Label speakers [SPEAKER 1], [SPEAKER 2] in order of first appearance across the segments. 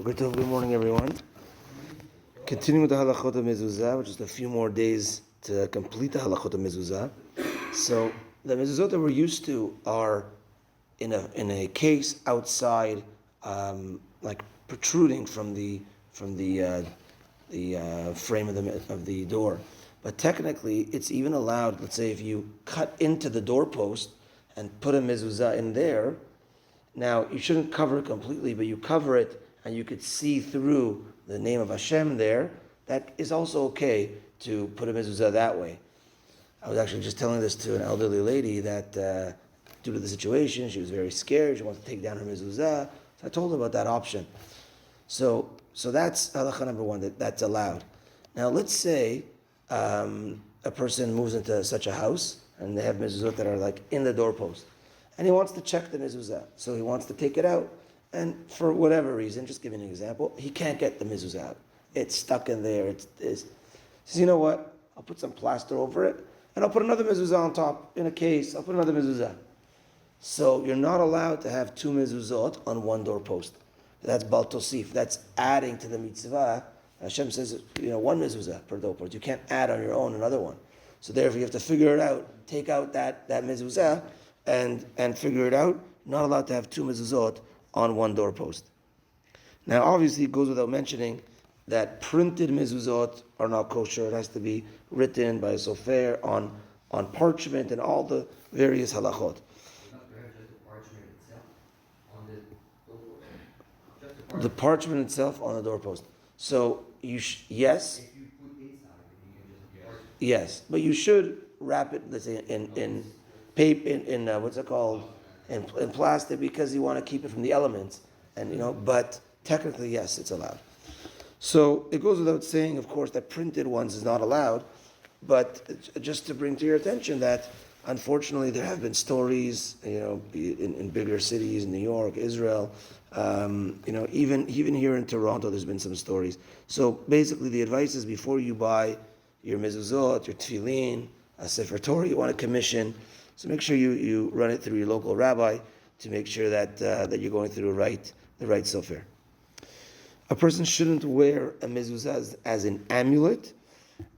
[SPEAKER 1] Good morning, everyone. Continuing with the Halachot of Mezuza, which is a few more days to complete the Halachot of Mezuza. So the Mezuzot that we're used to are in a case outside, like protruding from the frame of the door. But technically, it's even allowed. Let's say if you cut into the doorpost and put a mezuzah in there. Now, you shouldn't cover it completely, but you cover it and you could see through the name of Hashem there. That is also okay to put a mezuzah that way. I was actually just telling this to an elderly lady that due to the situation, she was very scared. She wanted to take down her mezuzah. So I told her about that option. So that's halacha number one, that's allowed. Now, let's say a person moves into such a house and they have mezuzot that are like in the doorpost. And he wants to check the mezuzah. So he wants to take it out. And for whatever reason, just giving an example, he can't get the mezuzah out. It's stuck in there. He says, you know what? I'll put some plaster over it. And I'll put another mezuzah on top in a case. I'll put another mezuzah. So you're not allowed to have two mezuzot on one doorpost. That's bal tosif. That's adding to the mitzvah. Hashem says, one mezuzah per doorpost. You can't add on your own another one. So therefore, you have to figure it out. Take out that mezuzah and figure it out. Not allowed to have two mezuzot on one doorpost. Now, obviously, it goes without mentioning that printed mezuzot are not kosher. It has to be written by a sofer on parchment and all the various halachot. The parchment itself on the doorpost. So yes, yes, but you should wrap it. Let's say in paper, in what's it called, in plastic, because you want to keep it from the elements. And but technically, yes, it's allowed. So it goes without saying, of course, that printed ones is not allowed. But just to bring to your attention that, unfortunately, there have been stories, in bigger cities, New York, Israel, even here in Toronto, there's been some stories. So basically, the advice is before you buy your mezuzot, your tefillin, a sefer Torah you want to commission, so make sure you run it through your local rabbi to make sure that you're going through the right sofer. A person shouldn't wear a mezuzah as an amulet,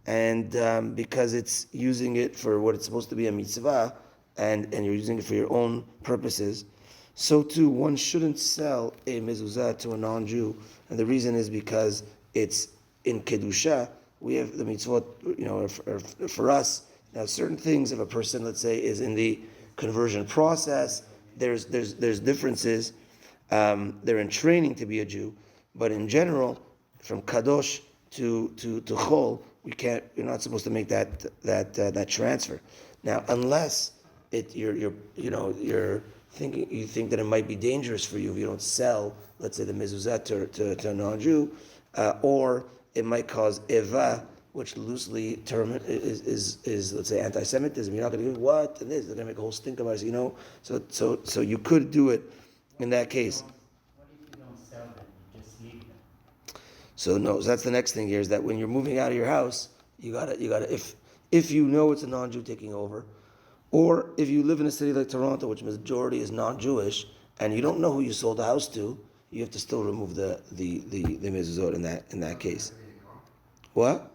[SPEAKER 1] and because it's using it for what it's supposed to be, a mitzvah, and you're using it for your own purposes, so too one shouldn't sell a mezuzah to a non-Jew, and the reason is because it's in kedusha. We have the mitzvot, for us. Now, certain things, if a person, let's say, is in the conversion process, there's differences. They're in training to be a Jew, but in general, from kadosh to chol, you're not supposed to make that transfer. Now, unless you think that it might be dangerous for you if you don't sell, let's say, the mezuzah to a non-Jew, or it might cause eva, which loosely term is let's say anti-Semitism. You're not going to give what and this. They're going to make a whole stink about it. So you could do it in that case.
[SPEAKER 2] What if you don't sell them? You just leave them.
[SPEAKER 1] So that's the next thing here is that when you're moving out of your house, you gotta if you know it's a non-Jew taking over, or if you live in a city like Toronto, which majority is non-Jewish, and you don't know who you sold the house to, you have to still remove the mezuzot in that case. What?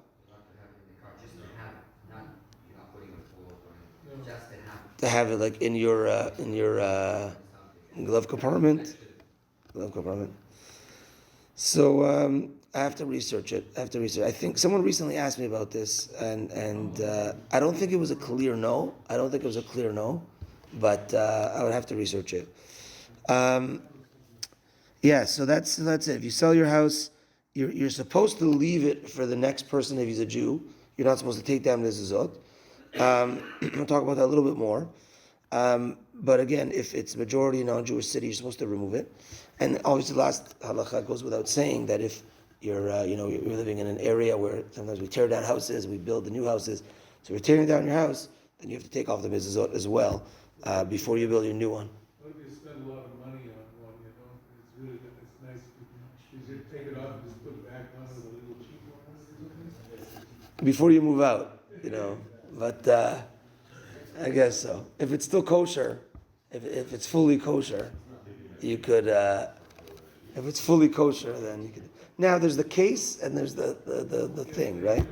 [SPEAKER 1] To have it like in your glove compartment. So I have to research it. I think someone recently asked me about this, and I don't think it was a clear no. But I would have to research it. So that's it. If you sell your house, you're supposed to leave it for the next person if he's a Jew. You're not supposed to take down mezuzot. We'll talk about that a little bit more. But again, if it's majority non-Jewish city, you're supposed to remove it. And obviously, last halacha goes without saying that if you're living in an area where sometimes we tear down houses, we build the new houses. So if you're tearing down your house, then you have to take off the mezuzot as well before you build your new one.
[SPEAKER 3] What if you spend a lot of money on one? It's really good. It's nice. You should take it off and just put it back on with a little cheap one.
[SPEAKER 1] Before you move out, But I guess so. If it's still kosher, if it's fully kosher, you could If it's fully kosher, then you can. Now there's the case and there's the thing, right?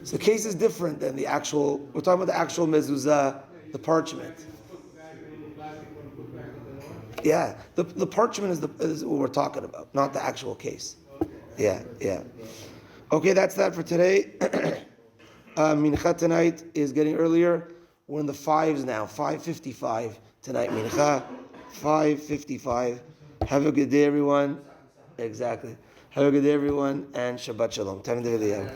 [SPEAKER 1] So the case is different than the actual. We're talking about the actual mezuzah, the parchment. Yeah, the parchment is what we're talking about, not the actual case. Yeah. Okay, that's that for today. Mincha tonight is getting earlier. We're in the fives now, 5:55 tonight. Mincha, 5:55. Have a good day, everyone. Exactly. Have a good day, everyone, and Shabbat Shalom. Time to